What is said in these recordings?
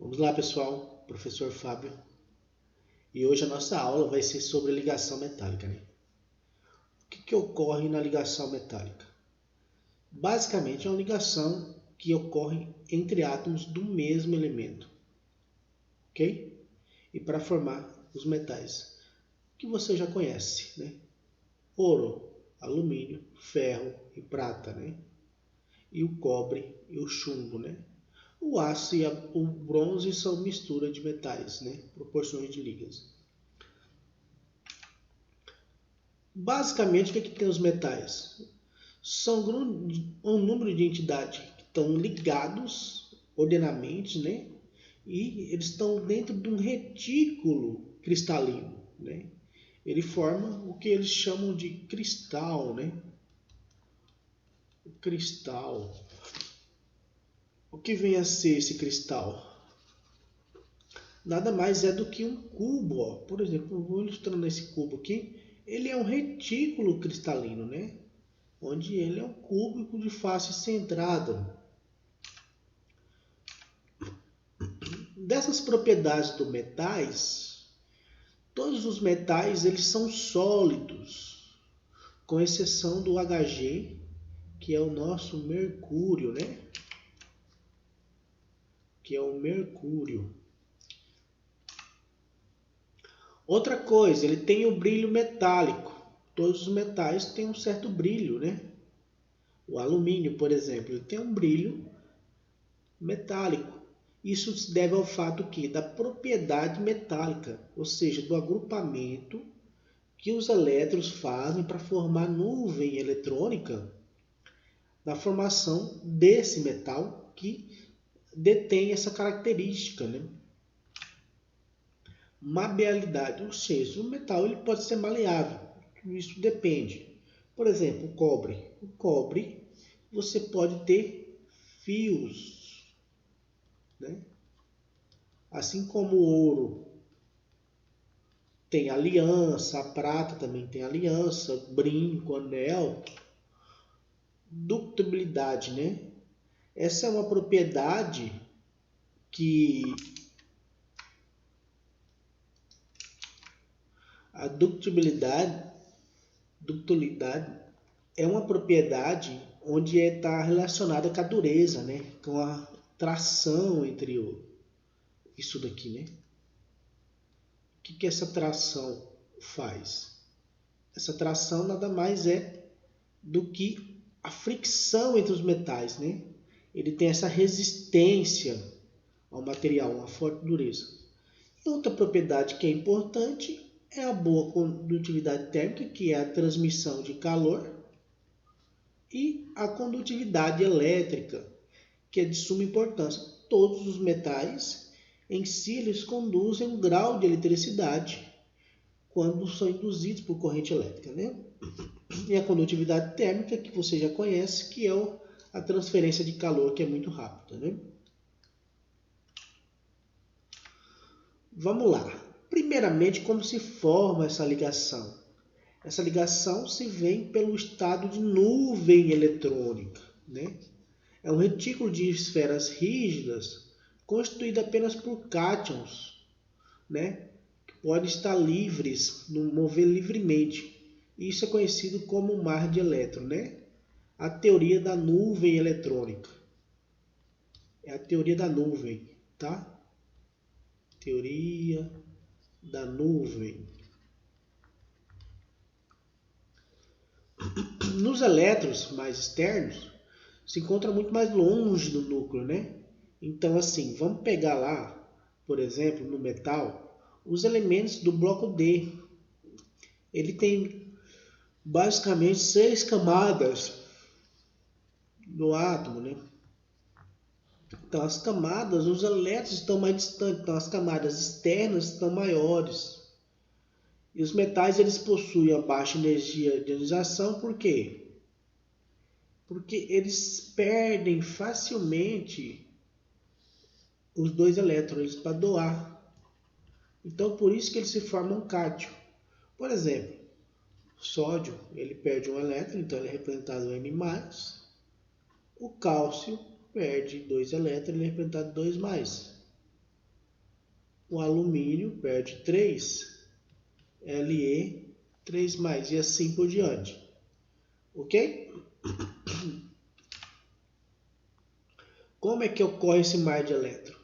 Vamos lá, pessoal. Professor Fábio. E hoje a nossa aula vai ser sobre ligação metálica, né? O que ocorre na ligação metálica? Basicamente é uma ligação que ocorre entre átomos do mesmo elemento, ok? E para formar os metais que você já conhece, né? Ouro, alumínio, ferro e prata, né? E o cobre e o chumbo, né? O aço e o bronze são mistura de metais, né? Proporções de ligas. Basicamente, o que tem os metais? São um número de entidades que estão ligados ordenadamente, né? E eles estão dentro de um retículo cristalino, né? Ele forma o que eles chamam de cristal, né? O cristal. O que vem a ser esse cristal? Nada mais é do que um cubo, ó. Por exemplo, eu vou ilustrando esse cubo aqui. Ele é um retículo cristalino, né? Onde ele é um cúbico de face centrada. Dessas propriedades dos metais, todos os metais eles são sólidos, com exceção do Hg, que é o nosso mercúrio, né? Que é o mercúrio. Outra coisa, ele tem o brilho metálico. Todos os metais têm um certo brilho, né? O alumínio, por exemplo, ele tem um brilho metálico. Isso se deve ao fato que da propriedade metálica, ou seja, do agrupamento que os elétrons fazem para formar nuvem eletrônica na formação desse metal que detém essa característica, né? Maleabilidade, ou seja, o metal ele pode ser maleável, isso depende. Por exemplo, o cobre. O cobre você pode ter fios, né? Assim como o ouro tem aliança, a prata também tem aliança, brinco, anel. Ductibilidade, né? Essa é uma propriedade que a ductilidade é uma propriedade onde está relacionada com a dureza, né? Com a tração entre isso daqui, né? O que essa tração faz? Essa tração nada mais é do que a fricção entre os metais, né? Ele tem essa resistência ao material, uma forte dureza. E outra propriedade que é importante é a boa condutividade térmica, que é a transmissão de calor, e a condutividade elétrica, que é de suma importância. Todos os metais em si eles conduzem um grau de eletricidade quando são induzidos por corrente elétrica, né? E a condutividade térmica, que você já conhece, que é a transferência de calor, que é muito rápida, né? Vamos lá. Primeiramente, como se forma essa ligação? Essa ligação se vem pelo estado de nuvem eletrônica, né? É um retículo de esferas rígidas constituído apenas por cátions, né? Que podem estar livres, mover livremente. Isso é conhecido como mar de elétrons, né? A teoria da nuvem eletrônica. É a teoria da nuvem, tá? Teoria da nuvem. Nos elétrons mais externos, se encontra muito mais longe do núcleo, né? Então, assim, vamos pegar lá, por exemplo, no metal, os elementos do bloco D. Ele tem basicamente 6 camadas no átomo, né? Então, as camadas, os elétrons estão mais distantes, então as camadas externas estão maiores. E os metais eles possuem a baixa energia de ionização, por quê? Porque eles perdem facilmente os dois elétrons para doar. Então, por isso que eles se formam cátion. Por exemplo, sódio ele perde um elétron, então ele é representado em N+. O cálcio perde 2 elétrons, ele é representado 2+. o alumínio perde 3, Le 3+, e assim por diante. Ok? Como é que ocorre esse mar de elétron?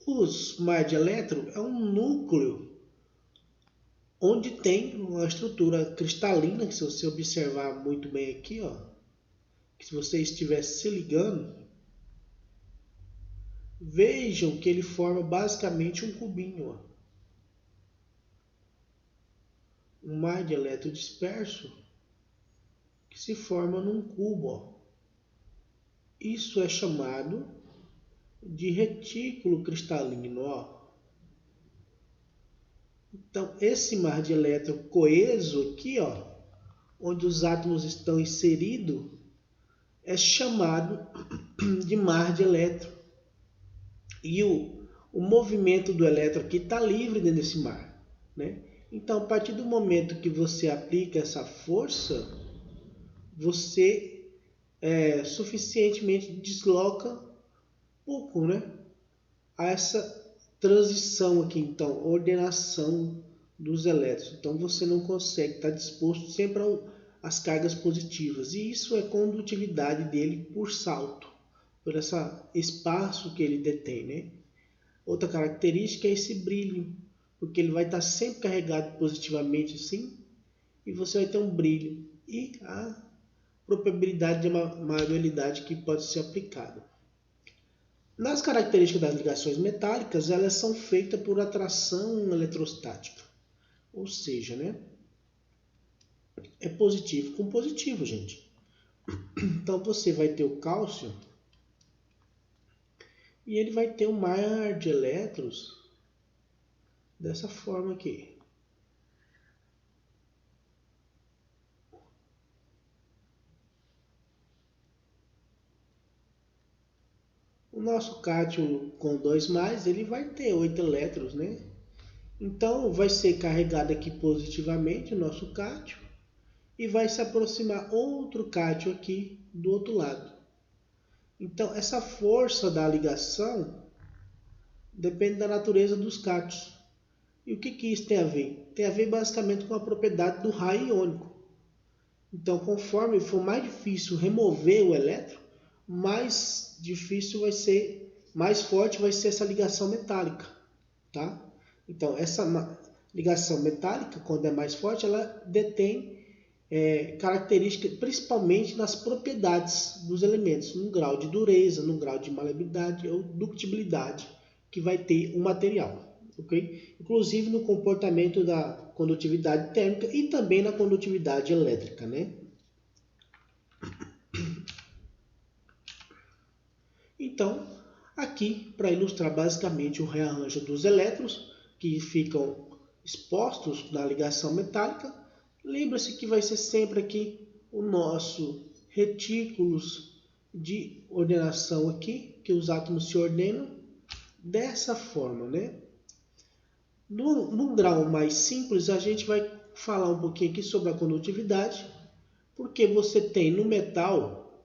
Os mar de elétron é um núcleo onde tem uma estrutura cristalina, que se você observar muito bem aqui, ó, que se você estiver se ligando, vejam que ele forma basicamente um cubinho, ó. Um mar de elétron disperso que se forma num cubo, ó. Isso é chamado de retículo cristalino, ó. Então, esse mar de elétron coeso aqui, ó, onde os átomos estão inseridos, é chamado de mar de elétron. E o movimento do elétron aqui está livre dentro desse mar, né? Então, a partir do momento que você aplica essa força, você suficientemente desloca pouco, né, a essa transição aqui, então, ordenação dos elétrons. Então, você não consegue estar disposto sempre às cargas positivas. E isso é condutividade dele por salto, por esse espaço que ele detém, né? Outra característica é esse brilho, porque ele vai estar sempre carregado positivamente assim, e você vai ter um brilho. E a probabilidade de uma maleabilidade que pode ser aplicada. Nas características das ligações metálicas, elas são feitas por atração eletrostática. Ou seja, né, é positivo com positivo, gente. Então você vai ter o cálcio e ele vai ter um mar de elétrons dessa forma aqui. O nosso cátio com 2+, ele vai ter 8 elétrons, né? Então vai ser carregado aqui positivamente o nosso cátio e vai se aproximar outro cátio aqui do outro lado. Então essa força da ligação depende da natureza dos cátions. E o que isso tem a ver? Tem a ver basicamente com a propriedade do raio iônico. Então, conforme for mais difícil remover o elétron, mais difícil vai ser, mais forte vai ser essa ligação metálica, tá? Então, essa ligação metálica, quando é mais forte, ela detém características, principalmente nas propriedades dos elementos, no grau de dureza, no grau de maleabilidade ou ductibilidade que vai ter o material. Okay? Inclusive no comportamento da condutividade térmica e também na condutividade elétrica, né? Então, aqui, para ilustrar basicamente o rearranjo dos elétrons que ficam expostos na ligação metálica, lembra-se que vai ser sempre aqui o nosso retículos de ordenação aqui, que os átomos se ordenam dessa forma, né? No grau mais simples, a gente vai falar um pouquinho aqui sobre a condutividade, porque você tem no metal,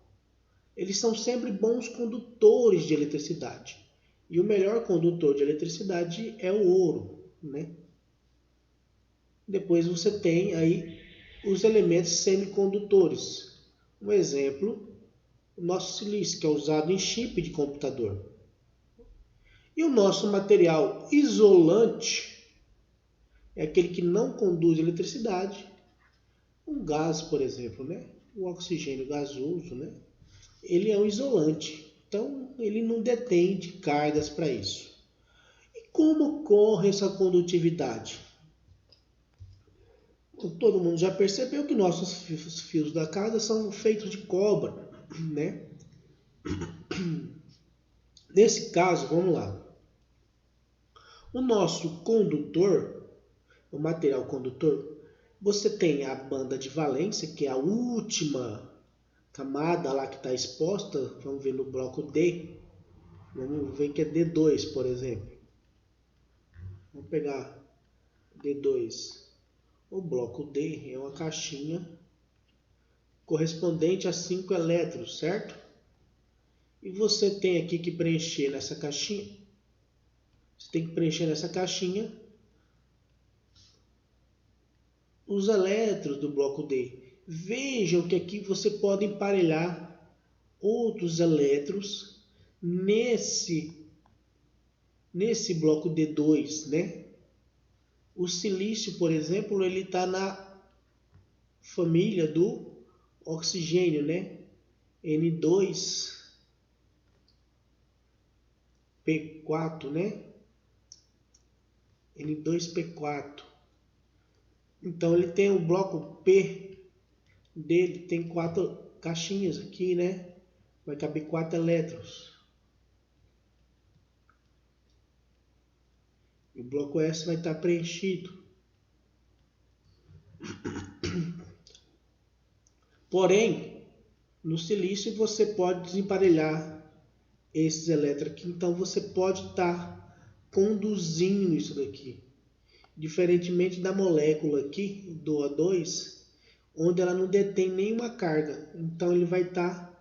eles são sempre bons condutores de eletricidade. E o melhor condutor de eletricidade é o ouro, né? Depois você tem aí os elementos semicondutores. Um exemplo, o nosso silício, que é usado em chip de computador. E o nosso material isolante é aquele que não conduz eletricidade. Um gás, por exemplo, né? O oxigênio gasoso, né? Ele é um isolante. Então, ele não detém de cargas para isso. E como ocorre essa condutividade? Todo mundo já percebeu que nossos fios da casa são feitos de cobre, né? Nesse caso, vamos lá. O nosso condutor, o material condutor, você tem a banda de valência, que é a última camada lá que está exposta. Vamos ver no bloco D. Vamos ver que é D2, por exemplo. Vamos pegar D2. O bloco D é uma caixinha correspondente a 5 elétrons, certo? E você tem aqui que preencher nessa caixinha Você tem que preencher nessa caixinha os elétrons do bloco D. Vejam que aqui você pode emparelhar outros elétrons nesse bloco D2, né? O silício, por exemplo, ele está na família do oxigênio, né? N2P4, né? N2P4. Então ele tem o bloco P dele, tem 4 caixinhas aqui, né? Vai caber 4 elétrons. E o bloco S vai estar preenchido. Porém, no silício você pode desemparelhar esses elétrons aqui. Então você pode estar conduzindo isso daqui. Diferentemente da molécula aqui, do O2, onde ela não detém nenhuma carga. Então ele vai estar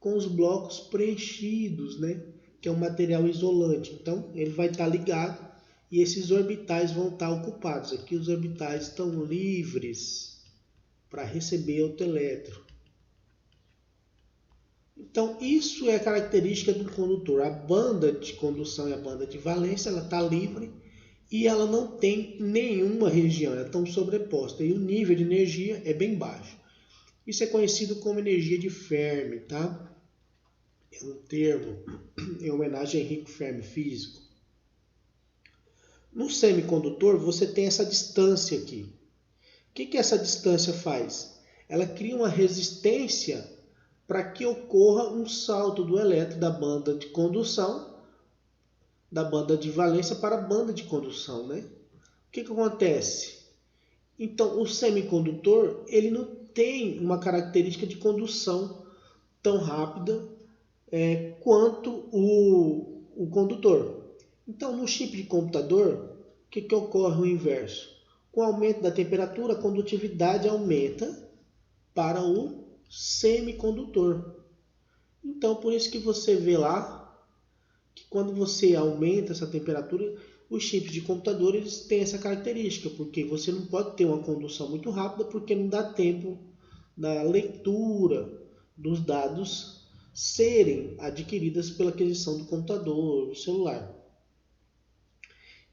com os blocos preenchidos, né? Que é um material isolante. Então ele vai estar ligado e esses orbitais vão estar ocupados. Aqui os orbitais estão livres para receber outro elétron. Então isso é a característica do condutor. A banda de condução e a banda de valência, ela está livre e ela não tem nenhuma região, ela está sobreposta e o nível de energia é bem baixo. Isso é conhecido como energia de Fermi, tá? É um termo em homenagem a Enrico Fermi, físico. No semicondutor você tem essa distância aqui. O que essa distância faz? Ela cria uma resistência para que ocorra um salto do elétron da banda de condução, da banda de valência para a banda de condução, né? O que acontece? Então, o semicondutor ele não tem uma característica de condução tão rápida quanto o condutor. Então, no chip de computador, o que ocorre o inverso? Com o aumento da temperatura, a condutividade aumenta para o semicondutor. Então, por isso que você vê lá que quando você aumenta essa temperatura, os chips de computador eles têm essa característica, porque você não pode ter uma condução muito rápida, porque não dá tempo da leitura dos dados serem adquiridas pela aquisição do computador, do celular.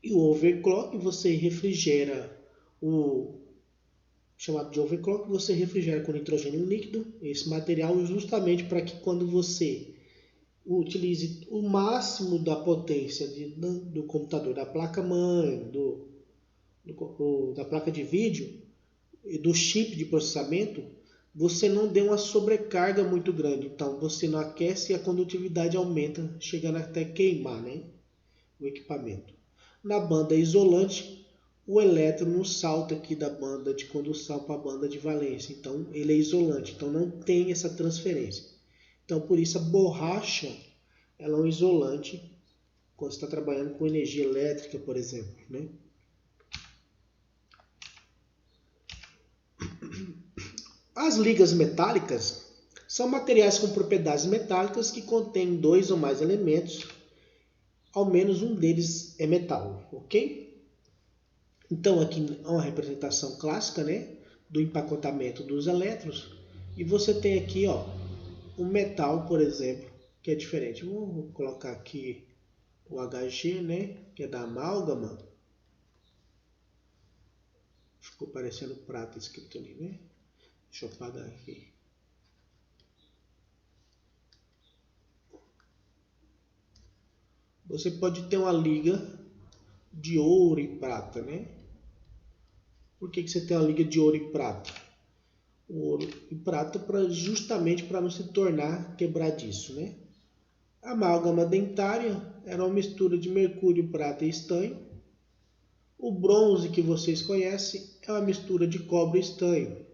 E o overclock, você refrigera chamado de overclock, você refrigera com nitrogênio líquido esse material justamente para que quando você utilize o máximo da potência do computador, da placa-mãe, da placa de vídeo e do chip de processamento, você não dê uma sobrecarga muito grande. Então, você não aquece e a condutividade aumenta, chegando até queimar, né, o equipamento. Na banda isolante, o elétron não salta aqui da banda de condução para a banda de valência. Então, ele é isolante. Então, não tem essa transferência. Então, por isso, a borracha ela é um isolante quando você está trabalhando com energia elétrica, por exemplo, né? As ligas metálicas são materiais com propriedades metálicas que contêm 2 ou mais elementos, ao menos um deles é metal, ok? Então, aqui é uma representação clássica, né, do empacotamento dos elétrons. E você tem aqui, ó, um metal, por exemplo, que é diferente. Vou colocar aqui o Hg, né, que é da amálgama. Ficou parecendo prata escrito ali, né? Deixa eu apagar aqui. Você pode ter uma liga de ouro e prata, né? Por que você tem uma liga de ouro e prata? O ouro e prata justamente para não se tornar quebradiço, né? A amálgama dentária era uma mistura de mercúrio, prata e estanho. O bronze que vocês conhecem é uma mistura de cobre e estanho.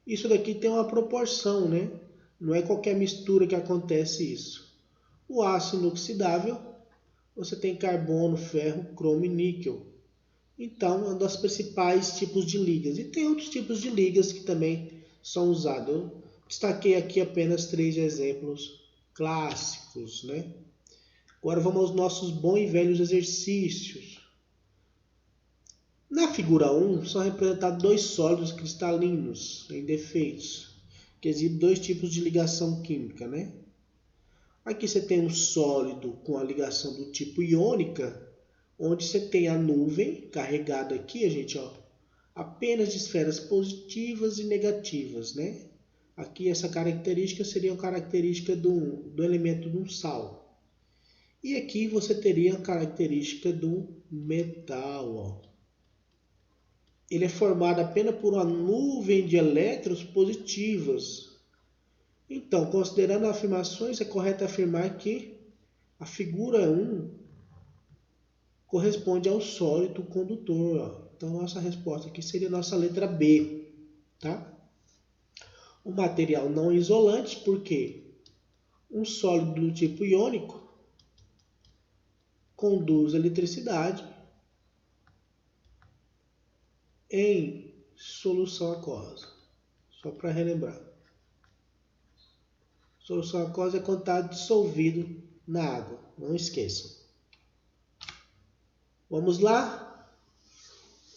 Isso daqui tem uma proporção, né? Não é qualquer mistura que acontece isso. O aço inoxidável, você tem carbono, ferro, cromo e níquel. Então, é um dos principais tipos de ligas. E tem outros tipos de ligas que também são usados. Eu destaquei aqui apenas 3 exemplos clássicos, né? Agora vamos aos nossos bons e velhos exercícios. Na figura 1 são representados dois sólidos cristalinos em defeitos, que exibem dois tipos de ligação química, né? Aqui você tem um sólido com a ligação do tipo iônica, onde você tem a nuvem carregada aqui, gente, ó, apenas de esferas positivas e negativas, né? Aqui essa característica seria a característica do elemento de um sal. E aqui você teria a característica do metal, ó. Ele é formado apenas por uma nuvem de elétrons positivas. Então, considerando afirmações, é correto afirmar que a figura 1 corresponde ao sólido condutor. Ó. Então, nossa resposta aqui seria a nossa letra B. Tá? O material não isolante, porque um sólido do tipo iônico conduz eletricidade em solução aquosa. Só para relembrar. Solução aquosa é quando está dissolvido na água. Não esqueçam. Vamos lá.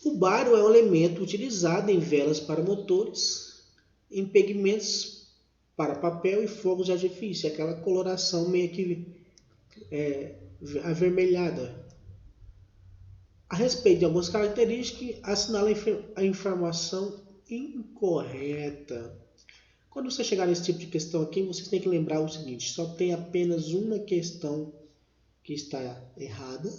O bário é um elemento utilizado em velas para motores, em pigmentos para papel e fogos de artifício. Aquela coloração meio que avermelhada. A respeito de algumas características, assinala a informação incorreta. Quando você chegar nesse tipo de questão aqui, você tem que lembrar o seguinte, só tem apenas uma questão que está errada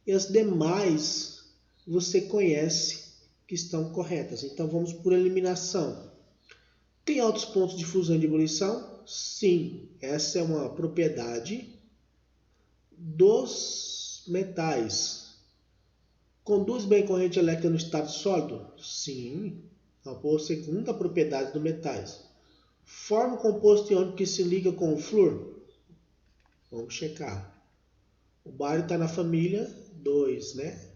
e as demais você conhece que estão corretas. Então vamos por eliminação. Tem altos pontos de fusão e de ebulição? Sim, essa é uma propriedade dos metais. Conduz bem corrente elétrica no estado sólido? Sim, é a segunda propriedade dos metais. Forma um composto iônico que se liga com o flúor? Vamos checar. O bário está na família 2, né?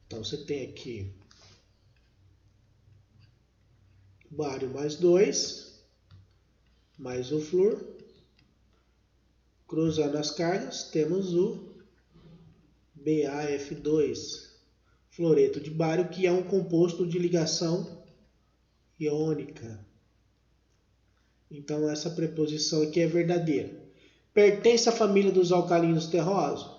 Então você tem aqui bário mais 2, mais o flúor. Cruzando as cargas, temos o BaF2, fluoreto de bário, que é um composto de ligação iônica. Então essa preposição aqui é verdadeira. Pertence à família dos alcalinos terrosos?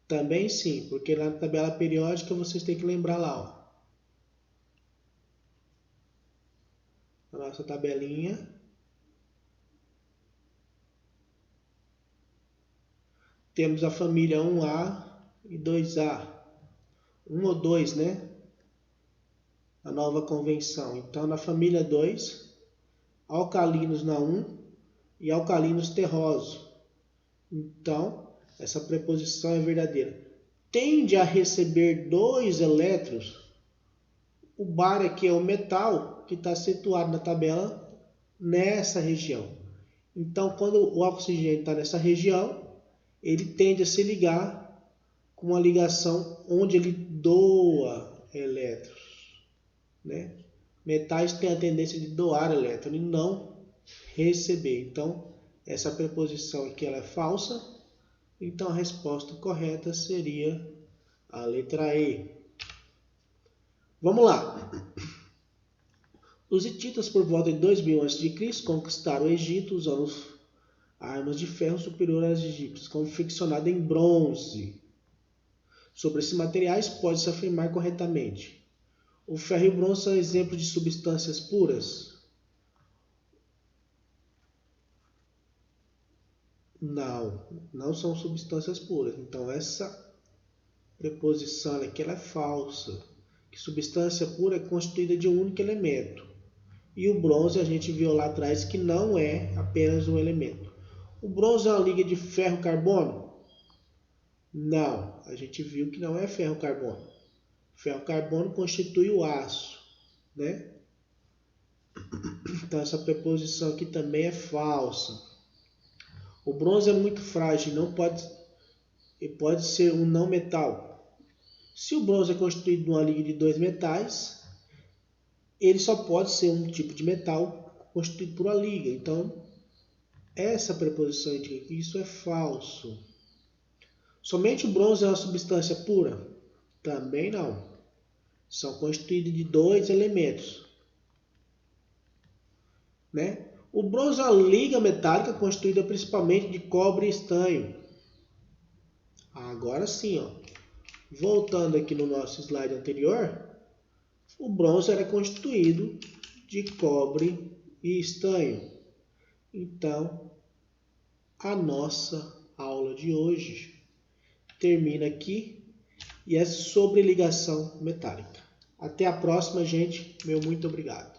Também sim, porque na tabela periódica vocês têm que lembrar lá, ó. A nossa tabelinha. Temos a família 1A e 2A. 1 ou 2, né? A nova convenção. Então na família 2, alcalinos na 1 e alcalinos terrosos. Então, essa preposição é verdadeira. Tende a receber 2 elétrons. O bário aqui é o metal que está situado na tabela nessa região. Então, quando o oxigênio está nessa região, ele tende a se ligar com uma ligação onde ele doa elétrons, né? Metais têm a tendência de doar elétrons e não receber. Então, essa preposição aqui ela é falsa. Então, a resposta correta seria a letra E. Vamos lá. Os hititas, por volta de 2000 a.C., conquistaram o Egito usando armas de ferro superior às egípcias, confeccionadas em bronze. Sobre esses materiais, pode-se afirmar corretamente. O ferro e o bronze são exemplos de substâncias puras? Não, não são substâncias puras. Então, essa preposição aqui ela é falsa. Que substância pura é constituída de um único elemento. E o bronze a gente viu lá atrás que não é apenas um elemento. O bronze é uma liga de ferro-carbono? Não, a gente viu que não é ferro-carbono. Ferro-carbono constitui o aço, né? Então essa preposição aqui também é falsa. O bronze é muito frágil, não pode ser um não metal. Se o bronze é constituído de uma liga de 2 metais, ele só pode ser um tipo de metal constituído por uma liga. Então, essa preposição indica que isso é falso. Somente o bronze é uma substância pura? Também não. São constituídos de 2 elementos, né? O bronze é uma liga metálica constituída principalmente de cobre e estanho. Agora sim, ó. Voltando aqui no nosso slide anterior, o bronze era constituído de cobre e estanho. Então, a nossa aula de hoje termina aqui e é sobre ligação metálica. Até a próxima, gente. Meu muito obrigado.